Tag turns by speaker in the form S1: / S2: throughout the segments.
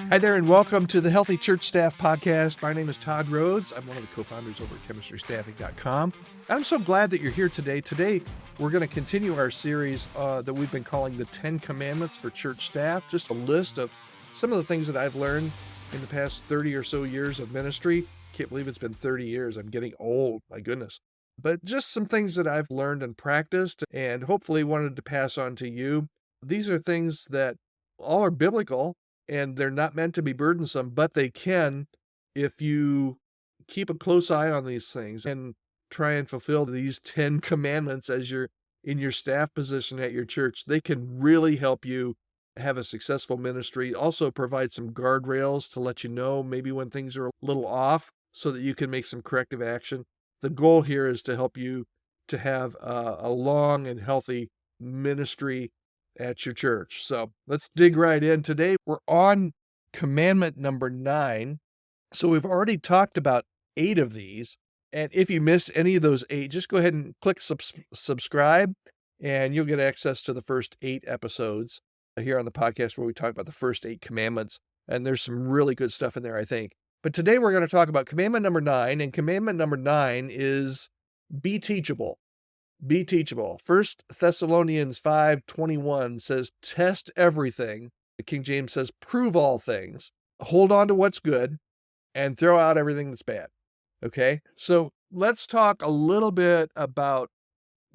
S1: Hi there, and welcome to the Healthy Church Staff Podcast. My name is Todd Rhodes. I'm one of the co-founders over at chemistrystaffing.com. I'm so glad that you're here today. Today, we're going to continue our series that we've been calling the 10 Commandments for Church Staff, just a list of some of the things that I've learned in the past 30 or so years of ministry. Can't believe it's been 30 years. I'm getting old, my goodness. But just some things that I've learned and practiced and hopefully wanted to pass on to you. These are things that all are biblical, and they're not meant to be burdensome, but they can if you keep a close eye on these things and try and fulfill these 10 commandments as you're in your staff position at your church. They can really help you have a successful ministry. Also provide some guardrails to let you know maybe when things are a little off so that you can make some corrective action. The goal here is to help you to have a long and healthy ministry at your church. So let's dig right in. Today, we're on commandment number 9. So we've already talked about 8 of these. And if you missed any of those 8, just go ahead and click subscribe, and you'll get access to the first 8 episodes here on the podcast where we talk about the first 8 commandments. And there's some really good stuff in there, I think. But today we're going to talk about commandment number 9. And commandment number 9 is be teachable. Be teachable. 1 Thessalonians 5:21 says, test everything. The King James says, prove all things. Hold on to what's good and throw out everything that's bad. Okay? So let's talk a little bit about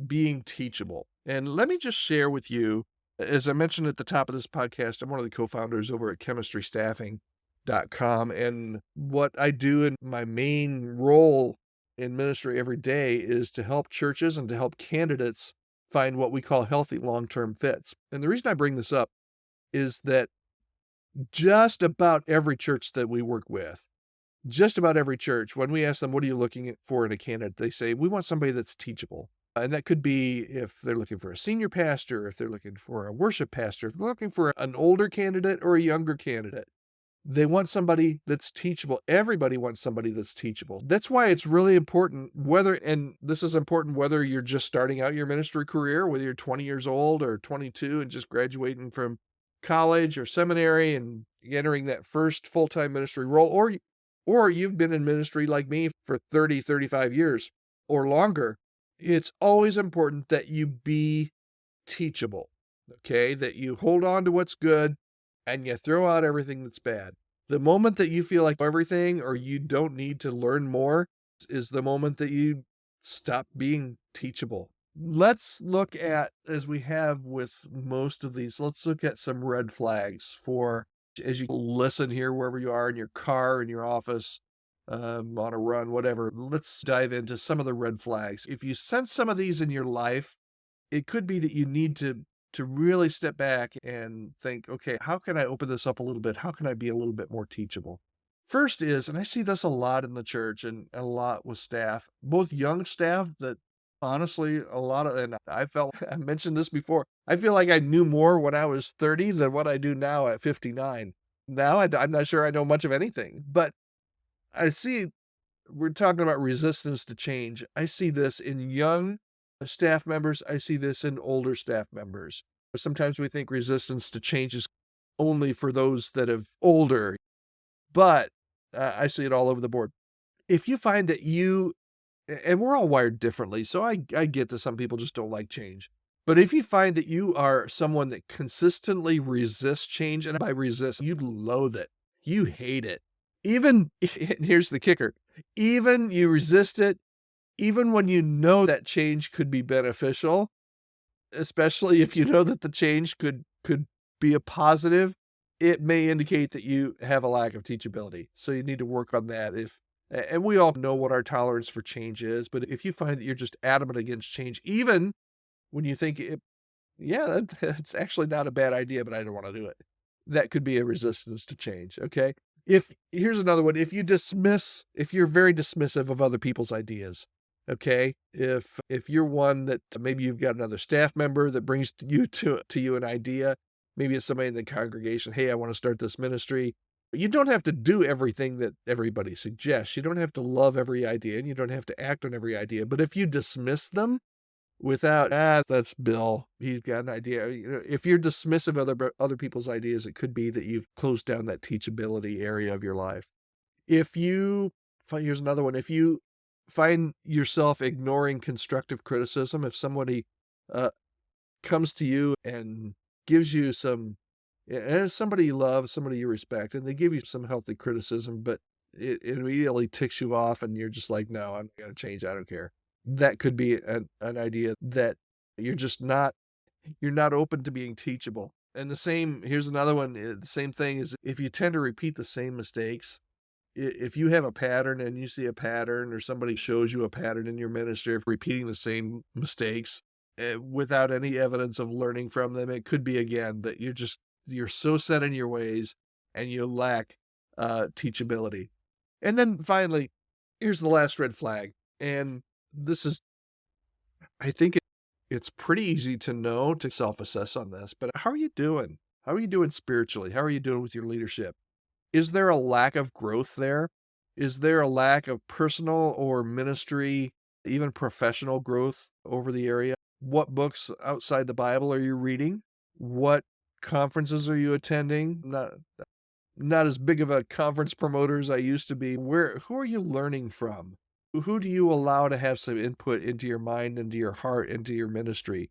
S1: being teachable. And let me just share with you, as I mentioned at the top of this podcast, I'm one of the co-founders over at chemistrystaffing.com. And what I do in my main role in ministry every day is to help churches and to help candidates find what we call healthy long-term fits. And the reason I bring this up is that just about every church that we work with, just about every church, when we ask them, what are you looking for in a candidate? They say, we want somebody that's teachable. And that could be if they're looking for a senior pastor, if they're looking for a worship pastor, if they're looking for an older candidate or a younger candidate. They want somebody that's teachable. Everybody wants somebody that's teachable. That's why it's really important and this is important whether you're just starting out your ministry career, whether you're 20 years old or 22 and just graduating from college or seminary and entering that first full-time ministry role, or you've been in ministry like me for 30, 35 years or longer. It's always important that you be teachable, okay? That you hold on to what's good and you throw out everything that's bad. The moment that you feel like everything or you don't need to learn more is the moment that you stop being teachable. Let's look at, as we have with most of these, let's look at some red flags for, as you listen here, wherever you are, in your car, in your office, on a run, whatever. Let's dive into some of the red flags. If you sense some of these in your life, it could be that you need to really step back and think, okay, how can I open this up a little bit? How can I be a little bit more teachable? First is, and I see this a lot in the church and a lot with staff, both young staff that honestly, and I mentioned this before, I feel like I knew more when I was 30 than what I do now at 59. Now I'm not sure I know much of anything, but we're talking about resistance to change. I see this in young staff members. I see this in older staff members. Sometimes we think resistance to change is only for those that have older, but I see it all over the board. If you find that and we're all wired differently, so I get that some people just don't like change. But if you find that you are someone that consistently resists change, and by resist, you loathe it, you hate it, and here's the kicker, even you resist it, even when you know that change could be beneficial, especially if you know that the change could be a positive, it may indicate that you have a lack of teachability. So you need to work on that. And we all know what our tolerance for change is, but if you find that you're just adamant against change, even when you think it's actually not a bad idea, but I don't want to do it, that could be a resistance to change. Okay. Here's another one. If you're very dismissive of other people's ideas, okay, if you're one that maybe you've got another staff member that brings to you an idea, maybe it's somebody in the congregation, hey, I want to start this ministry. You don't have to do everything that everybody suggests. You don't have to love every idea, and you don't have to act on every idea. But if you dismiss them, without, that's Bill. He's got an idea. If you're dismissive of other people's ideas, it could be that you've closed down that teachability area of your life. If you here's another one. If you find yourself ignoring constructive criticism, if somebody uh, comes to you and gives you some, and it's somebody you love, somebody you respect, and they give you some healthy criticism, but it immediately ticks you off, and you're just like, no, I'm not going to change. I don't care. That could be an idea that you're just not, you're not open to being teachable. And here's another one. The same thing is if you tend to repeat the same mistakes, if you have a pattern and you see a pattern or somebody shows you a pattern in your ministry of repeating the same mistakes without any evidence of learning from them, it could be again that you're so set in your ways and you lack teachability. And then finally, here's the last red flag. And this is, I think it's pretty easy to know, to self-assess on this, but how are you doing? How are you doing spiritually? How are you doing with your leadership? Is there a lack of growth there? Is there a lack of personal or ministry, even professional growth over the area? What books outside the Bible are you reading? What conferences are you attending? Not as big of a conference promoter as I used to be. Who are you learning from? Who do you allow to have some input into your mind, into your heart, into your ministry?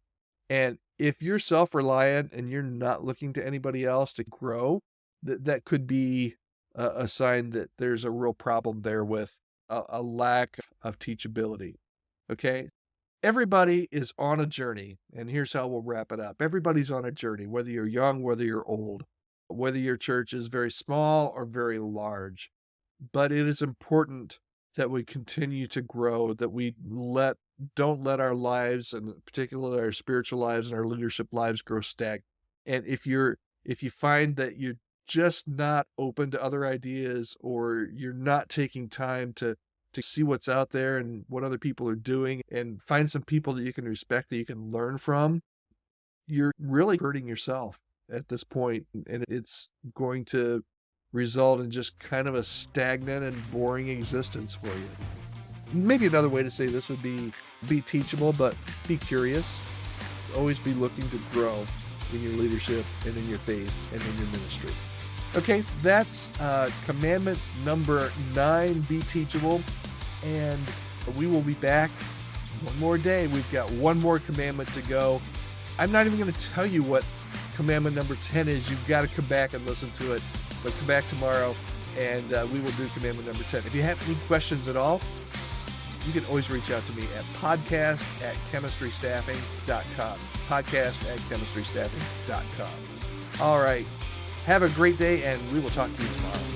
S1: And if you're self-reliant and you're not looking to anybody else to grow, that could be a sign that there's a real problem there with a lack of teachability. Okay? Everybody is on a journey, and here's how we'll wrap it up. Everybody's on a journey, whether you're young, whether you're old, whether your church is very small or very large. But it is important that we continue to grow, that we don't let our lives, and particularly our spiritual lives and our leadership lives, grow stagnant. And if you find that you're just not open to other ideas, or you're not taking time to see what's out there and what other people are doing and find some people that you can respect, that you can learn from, you're really hurting yourself at this point, and it's going to result in just kind of a stagnant and boring existence for you. Maybe another way to say this would be teachable, but be curious. Always be looking to grow in your leadership and in your faith and in your ministry. Okay, that's commandment number 9, be teachable. And we will be back one more day. We've got one more commandment to go. I'm not even going to tell you what commandment number 10 is. You've got to come back and listen to it. But come back tomorrow, and we will do commandment number 10. If you have any questions at all, you can always reach out to me at podcast@chemistrystaffing.com. Podcast@chemistrystaffing.com. All right. Have a great day, and we will talk to you tomorrow.